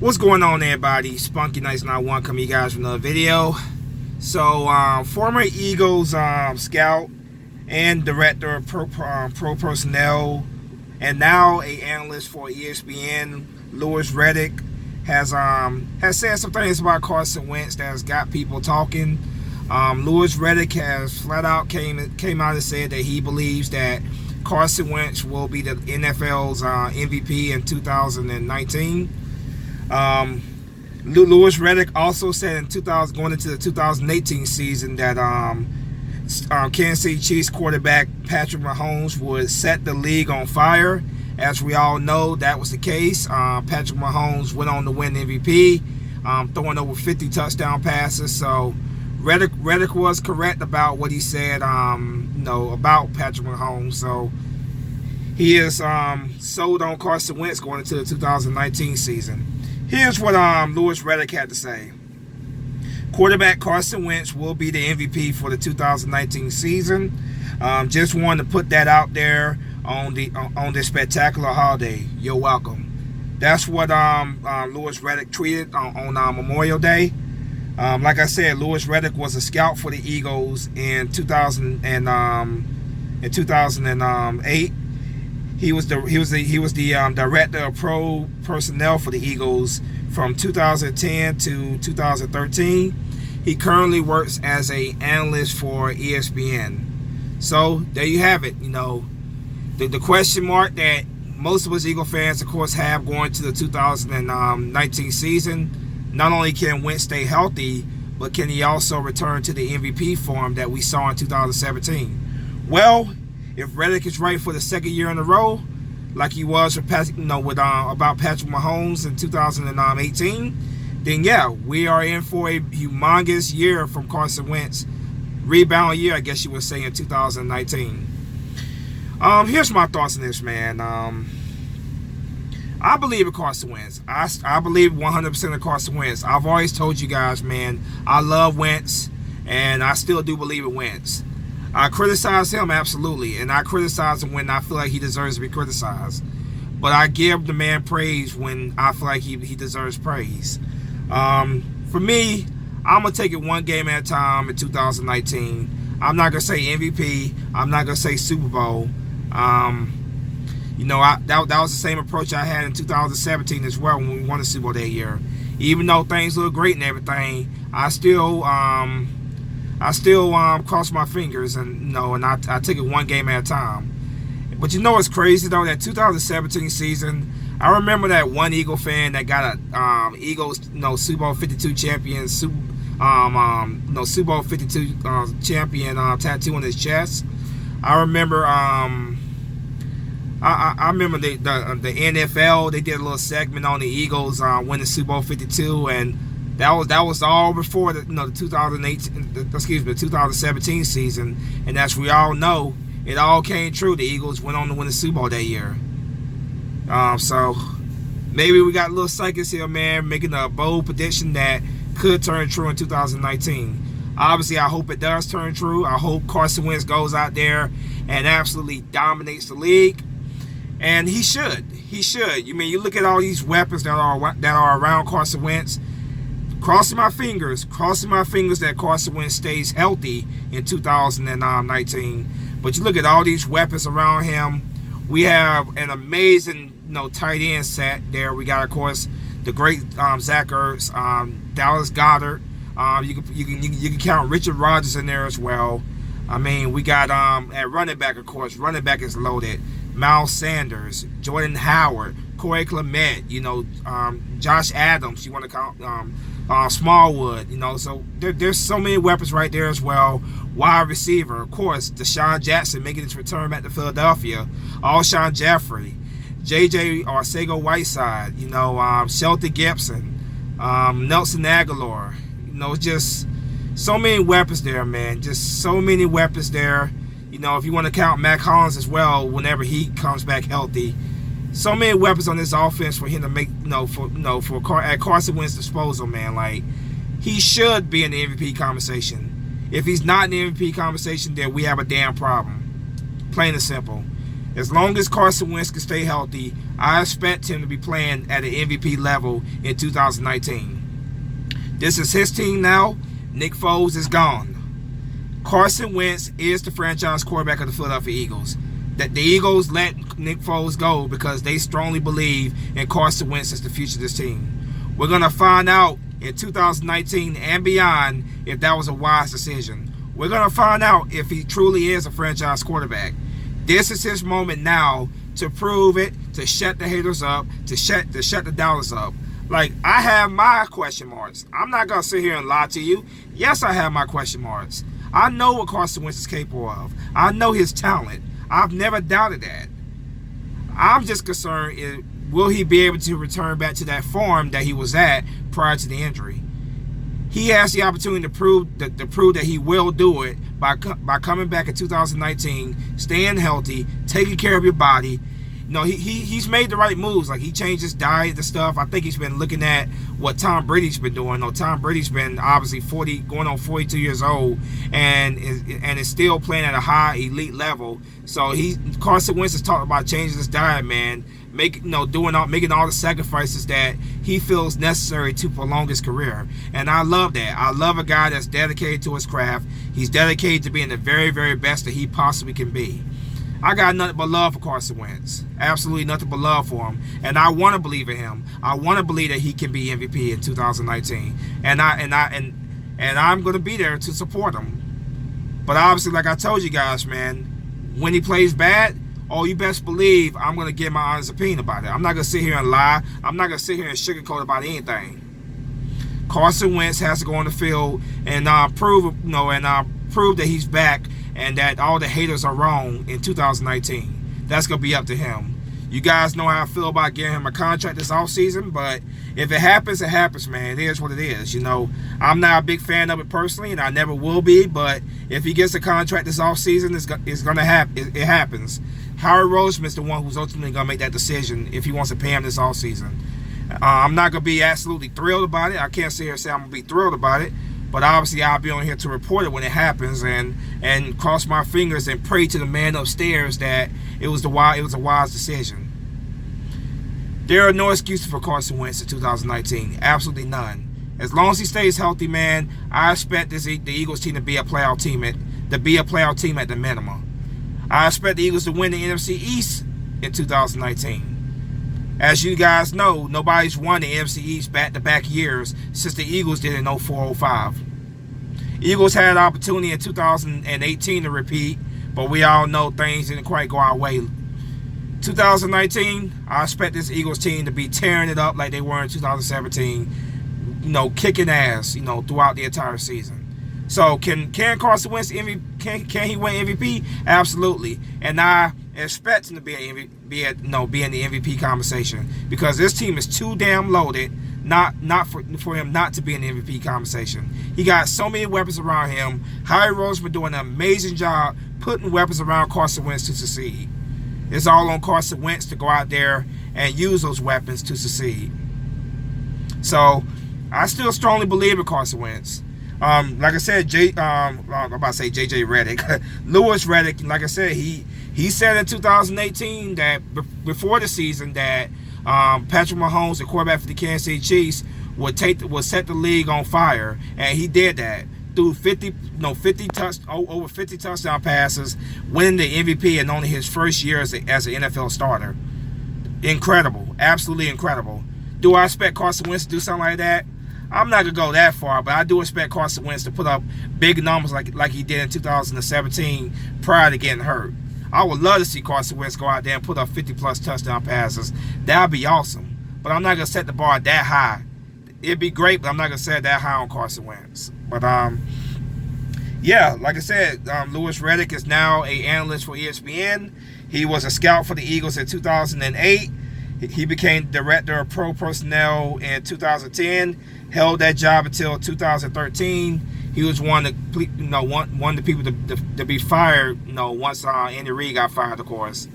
What's going on, everybody? Spunky Nights 91 coming to you guys with another video. So, former Eagles scout and director of pro personnel, and now a analyst for ESPN Louis Reddick has said some things about Carson Wentz that has got people talking. Louis Reddick has flat out came out and said that he believes that Carson Wentz will be the NFL's MVP in 2019. Louis Reddick also said going into the 2018 season that Kansas City Chiefs quarterback Patrick Mahomes would set the league on fire. As we all know, that was the case. Patrick Mahomes went on to win MVP, throwing over 50 touchdown passes. So Reddick was correct about what he said, about Patrick Mahomes. So he is sold on Carson Wentz going into the 2019 season. Here's what Louis Reddick had to say. Quarterback Carson Wentz will be the MVP for the 2019 season. Just wanted to put that out there on this spectacular holiday. You're welcome. That's what Louis Reddick tweeted on Memorial Day. Like I said, Louis Reddick was a scout for the Eagles in 2008. He was the director of pro personnel for the Eagles from 2010 to 2013. He currently works as an analyst for ESPN. So there you have it. The question mark that most of us Eagle fans, of course, have going to the 2019 season. Not only can Wentz stay healthy, but can he also return to the MVP form that we saw in 2017? Well, if Reddick is right for the second year in a row, like he was with about Patrick Mahomes in 2018, then yeah, we are in for a humongous year from Carson Wentz. Rebound year, I guess you would say, in 2019. Here's my thoughts on this, man. I believe in Carson Wentz. I believe 100% in Carson Wentz. I've always told you guys, man, I love Wentz, and I still do believe in Wentz. I criticize him, absolutely, and I criticize him when I feel like he deserves to be criticized. But I give the man praise when I feel like he deserves praise. For me, I'm going to take it one game at a time in 2019. I'm not going to say MVP. I'm not going to say Super Bowl. That was the same approach I had in 2017 as well when we won the Super Bowl that year. Even though things look great and everything, I still cross my fingers and I take it one game at a time. But it's crazy though, that 2017 season, I remember that one Eagle fan that got a Eagles Super Bowl 52 champion Super Bowl 52 champion tattoo on his chest. I remember I remember the NFL, they did a little segment on the Eagles winning Super Bowl 52, and that was all before the 2017 season. And as we all know, it all came true. The Eagles went on to win the Super Bowl that year. So maybe we got a little psychics here, man, making a bold prediction that could turn true in 2019. Obviously, I hope it does turn true. I hope Carson Wentz goes out there and absolutely dominates the league. And he should. He should. You look at all these weapons that are around Carson Wentz. Crossing my fingers that Carson Wentz stays healthy in 2019. But you look at all these weapons around him. We have an amazing, tight end set there. We got, of course, the great Zach Ertz, Dallas Goedert. You can count Richard Rodgers in there as well. We got at running back, of course. Running back is loaded. Miles Sanders, Jordan Howard, Corey Clement. Josh Adams. You want to count Smallwood. So there's so many weapons right there as well. Wide receiver, of course, Deshaun Jackson making his return back to Philadelphia. Alshon Jeffrey, J.J. Arcega-Whiteside. Shelton Gibson, Nelson Aguilar. Just so many weapons there, man. Just so many weapons there. If you want to count Mac Hollins as well, whenever he comes back healthy, so many weapons on this offense for him to make, at Carson Wentz's disposal, man. Like, he should be in the MVP conversation. If he's not in the MVP conversation, then we have a damn problem. Plain and simple. As long as Carson Wentz can stay healthy, I expect him to be playing at an MVP level in 2019. This is his team now. Nick Foles is gone. Carson Wentz is the franchise quarterback of the Philadelphia Eagles. That the Eagles let Nick Foles go because they strongly believe in Carson Wentz as the future of this team. We're going to find out in 2019 and beyond if that was a wise decision. We're going to find out if he truly is a franchise quarterback. This is his moment now to prove it, to shut the haters up, to shut the doubters up. Like, I have my question marks. I'm not going to sit here and lie to you. Yes, I have my question marks. I know what Carson Wentz is capable of. I know his talent. I've never doubted that. I'm just concerned, will he be able to return back to that form that he was at prior to the injury? He has the opportunity to prove that he will do it by coming back in 2019, staying healthy, taking care of your body. He's made the right moves. Like, he changed his diet and stuff. I think he's been looking at what Tom Brady's been doing. Tom Brady's been obviously going on 42 years old and is still playing at a high elite level. So Carson Wentz has talked about changing his diet, man. Making all the sacrifices that he feels necessary to prolong his career. And I love that. I love a guy that's dedicated to his craft. He's dedicated to being the very, very best that he possibly can be. I got nothing but love for Carson Wentz. Absolutely nothing but love for him. And I want to believe in him. I want to believe that he can be MVP in 2019. And I'm going to be there to support him. But obviously, like I told you guys, man, when he plays bad, you best believe I'm going to give my honest opinion about it. I'm not going to sit here and lie. I'm not going to sit here and sugarcoat about anything. Carson Wentz has to go on the field and prove that he's back and that all the haters are wrong in 2019. That's going to be up to him. You guys know how I feel about getting him a contract this offseason, but if it happens, man. It is what it is. I'm not a big fan of it personally, and I never will be, but if he gets a contract this offseason, it's going to happen. It happens. Howard Roseman's the one who's ultimately going to make that decision if he wants to pay him this offseason. I'm not going to be absolutely thrilled about it. I can't sit here and say I'm going to be thrilled about it. But obviously, I'll be on here to report it when it happens and cross my fingers and pray to the man upstairs that it was a wise decision. There are no excuses for Carson Wentz in 2019. Absolutely none. As long as he stays healthy, man, I expect the Eagles team to be a playoff team at the minimum. I expect the Eagles to win the NFC East in 2019. As you guys know, nobody's won the NFC East back-to-back years since the Eagles did in 04-05. Eagles had an opportunity in 2018 to repeat, but we all know things didn't quite go our way. 2019, I expect this Eagles team to be tearing it up like they were in 2017, kicking ass, throughout the entire season. So can Carson Wentz can he win MVP? Absolutely. And I expect him to be in the MVP conversation because this team is too damn loaded not for him not to be in the MVP conversation. He got so many weapons around him. Howard Roseman been doing an amazing job putting weapons around Carson Wentz to succeed. It's all on Carson Wentz to go out there and use those weapons to succeed. So I still strongly believe in Carson Wentz. Like I said, I'm about to say JJ Reddick, Louis Reddick. Like I said, he said in 2018 that before the season that Patrick Mahomes, the quarterback for the Kansas City Chiefs, would set the league on fire, and he did that through over 50 touchdown passes, winning the MVP in only his first year as an NFL starter. Incredible, absolutely incredible. Do I expect Carson Wentz to do something like that? I'm not going to go that far, but I do expect Carson Wentz to put up big numbers like he did in 2017 prior to getting hurt. I would love to see Carson Wentz go out there and put up 50-plus touchdown passes. That would be awesome. But I'm not going to set the bar that high. It'd be great, but I'm not going to set it that high on Carson Wentz. But, yeah, like I said, Louis Reddick is now an analyst for ESPN. He was a scout for the Eagles in 2008. He became director of pro personnel in 2010. Held that job until 2013. He was one of the people to be fired. Once Andy Reid got fired, of course.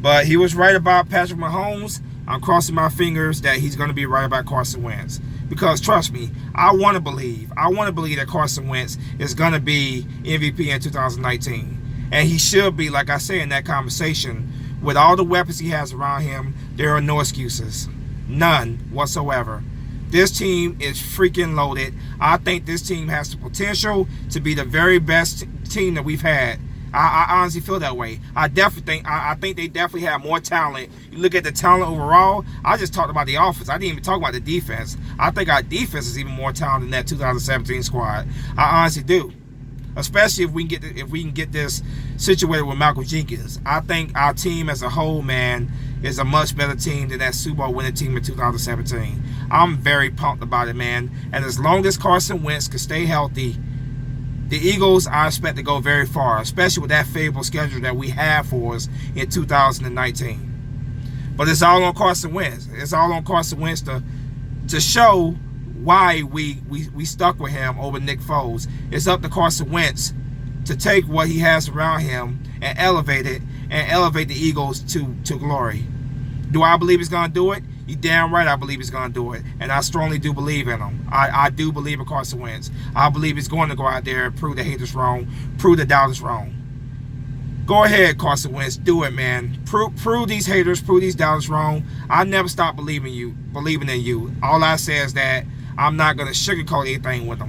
But he was right about Patrick Mahomes. I'm crossing my fingers that he's going to be right about Carson Wentz. Because trust me, I want to believe that Carson Wentz is going to be MVP in 2019, and he should be, like I said in that conversation with all the weapons he has around him, there are no excuses. None whatsoever. This team is freaking loaded. I think this team has the potential to be the very best team that we've had. I honestly feel that way. I think they definitely have more talent. You look at the talent overall. I just talked about the offense. I didn't even talk about the defense. I think our defense is even more talented than that 2017 squad. I honestly do. Especially if we can get this situated with Malcolm Jenkins. I think our team as a whole, man, is a much better team than that Super Bowl winning team in 2017. I'm very pumped about it, man. And as long as Carson Wentz can stay healthy, the Eagles, I expect to go very far, especially with that favorable schedule that we have for us in 2019. But it's all on Carson Wentz. It's all on Carson Wentz to show why we stuck with him over Nick Foles. It's up to Carson Wentz to take what he has around him and elevate it, and elevate the Eagles to glory. Do I believe he's going to do it? You damn right I believe he's going to do it. And I strongly do believe in him. I do believe in Carson Wentz. I believe he's going to go out there and prove the haters wrong, prove the doubters wrong. Go ahead, Carson Wentz. Do it, man. Prove these haters, prove these doubters wrong. I never stop believing in you. All I say is that I'm not going to sugarcoat anything with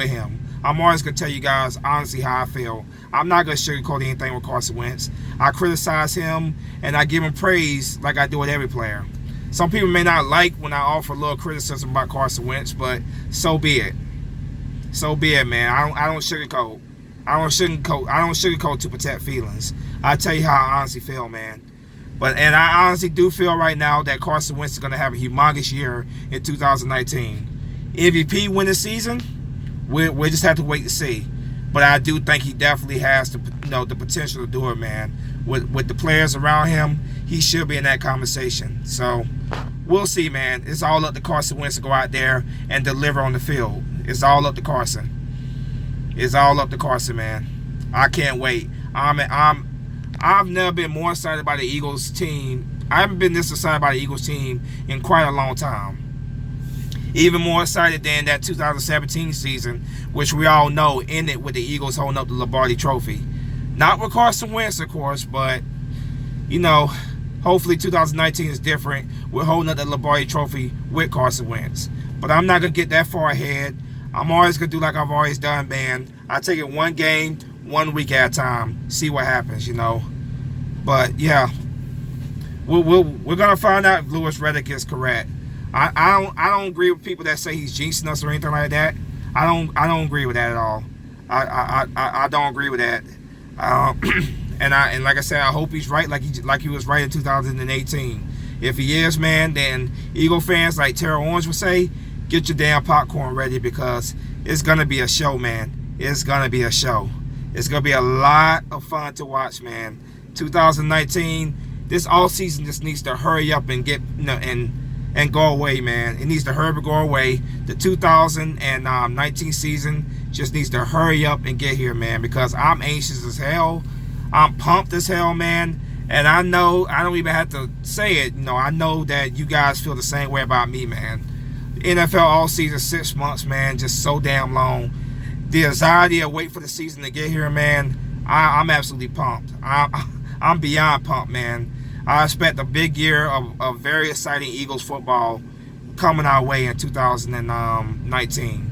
him. I'm always going to tell you guys honestly how I feel. I'm not going to sugarcoat anything with Carson Wentz. I criticize him and I give him praise like I do with every player. Some people may not like when I offer a little criticism about Carson Wentz, but so be it. So be it, man. I don't sugarcoat. I don't sugarcoat to protect feelings. I tell you how I honestly feel, man. And I honestly do feel right now that Carson Wentz is going to have a humongous year in 2019. MVP winning season, we just have to wait to see. But I do think he definitely has the potential to do it, man. With the players around him, he should be in that conversation. So we'll see, man. It's all up to Carson Wentz to go out there and deliver on the field. It's all up to Carson. It's all up to Carson, man. I can't wait. I've never been more excited about the Eagles team. I haven't been this excited about the Eagles team in quite a long time. Even more excited than that 2017 season, which we all know ended with the Eagles holding up the Lombardi Trophy. Not with Carson Wentz, of course, but, hopefully 2019 is different. We're holding up the Lombardi Trophy with Carson Wentz. But I'm not going to get that far ahead. I'm always going to do like I've always done, man. I take it one game, 1 week at a time, see what happens, But, yeah, we're going to find out if Louis Reddick is correct. I don't agree with people that say he's jinxing us or anything like that. I don't agree with that at all. I don't agree with that. And like I said, I hope he's right, like he was right in 2018. If he is, man, then Eagle fans, like Terrell Owens would say, get your damn popcorn ready, because it's gonna be a show, man. It's gonna be a show. It's gonna be a lot of fun to watch, man. 2019, this all season just needs to hurry up and get and go away, man. It needs to hurry up go away. The 2019 season just needs to hurry up and get here, man, because I'm anxious as hell. I'm pumped as hell, man. And I know, I don't even have to say it, I know that you guys feel the same way about me, man. The NFL all season, 6 months, man, just so damn long. The anxiety of wait for the season to get here, man, I'm absolutely pumped. I'm beyond pumped, man. I expect a big year of very exciting Eagles football coming our way in 2019.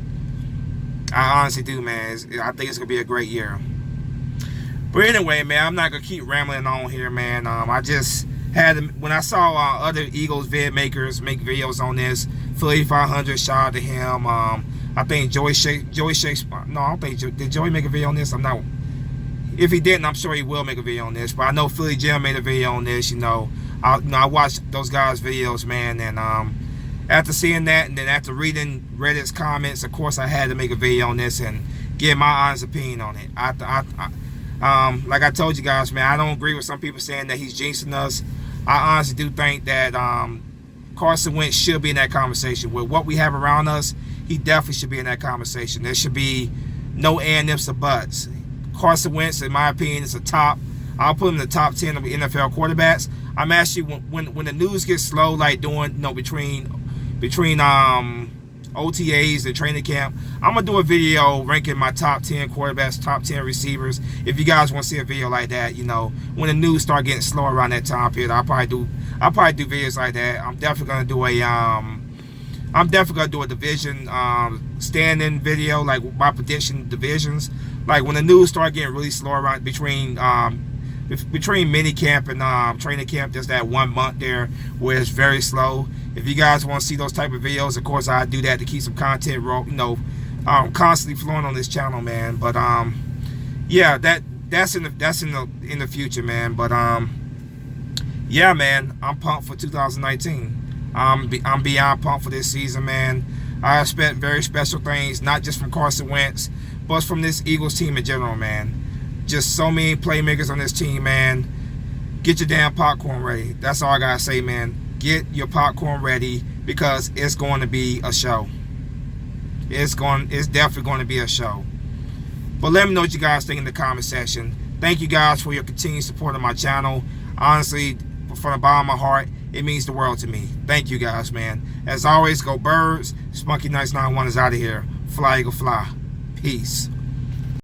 I honestly do, man. I think it's going to be a great year. But anyway, man, I'm not going to keep rambling on here, man. I just had, when I saw other Eagles vid makers make videos on this, Philly 500, shout out to him. I think Joey Shakespeare, no, I don't think, did Joey make a video on this? I'm not. If he didn't, I'm sure he will make a video on this. But I know Philly Jim made a video on this, I watched those guys' videos, man. And after seeing that, and then after reading Reddit's comments, of course, I had to make a video on this and give my honest opinion on it. Like I told you guys, man, I don't agree with some people saying that he's jinxing us. I honestly do think that Carson Wentz should be in that conversation. With what we have around us, he definitely should be in that conversation. There should be no and ifs or buts. Carson Wentz, in my opinion, is I'll put him in the top 10 of the NFL quarterbacks. I'm actually, when the news gets slow, like between OTAs, the training camp. I'm going to do a video ranking my top 10 quarterbacks, top 10 receivers. If you guys want to see a video like that, you know, when the news start getting slow around that time period, I'll probably do videos like that. I'm definitely going to do a division standing video, like my prediction divisions. Like when the news start getting really slow around between mini camp and training camp, there's that 1 month there where it's very slow. If you guys want to see those type of videos, of course I do that to keep some content, you know, constantly flowing on this channel, man. But yeah, that's in the future, man. But yeah, man, I'm pumped for 2019. I'm beyond pumped for this season, man. I expect very special things, not just from Carson Wentz, but from this Eagles team in general, man. Just so many playmakers on this team, man. Get your damn popcorn ready. That's all I gotta say, man. Get your popcorn ready, because it's going to be a show. It's definitely going to be a show. But let me know what you guys think in the comment section. Thank you guys for your continued support of my channel. Honestly, from the bottom of my heart, it means the world to me. Thank you guys, man. As always, go Birds. Spunky Nice 91 is out of here. Fly, Eagle, fly. Peace.